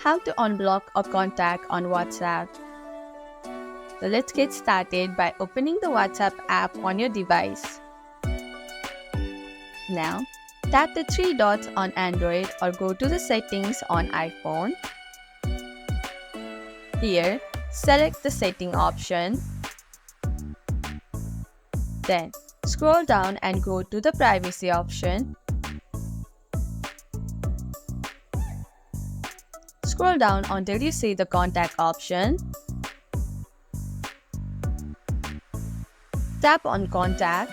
How to unblock a contact on WhatsApp. So let's get started by opening the WhatsApp app on your device. Now, tap the three dots on Android or go to the settings on iPhone. Here, select the setting option. Then, scroll down and go to the privacy option. Scroll down until you see the contact option. Tap on contact.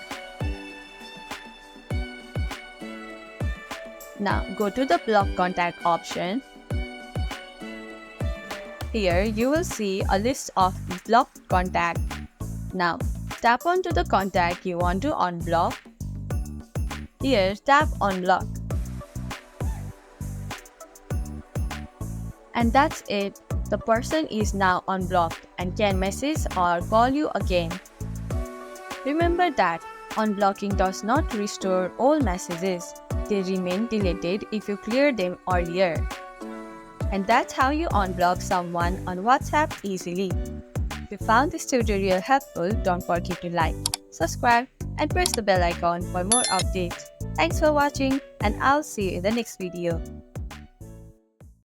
Now go to the block contact option. Here you will see a list of blocked contacts. Now tap onto the contact you want to unblock. Here tap unblock. And that's it. The person is now unblocked and can message or call you again. Remember that unblocking does not restore all messages. They remain deleted if you clear them earlier. And that's how you unblock someone on WhatsApp easily. If you found this tutorial helpful, don't forget to like, subscribe, and press the bell icon for more updates. Thanks for watching, and I'll see you in the next video.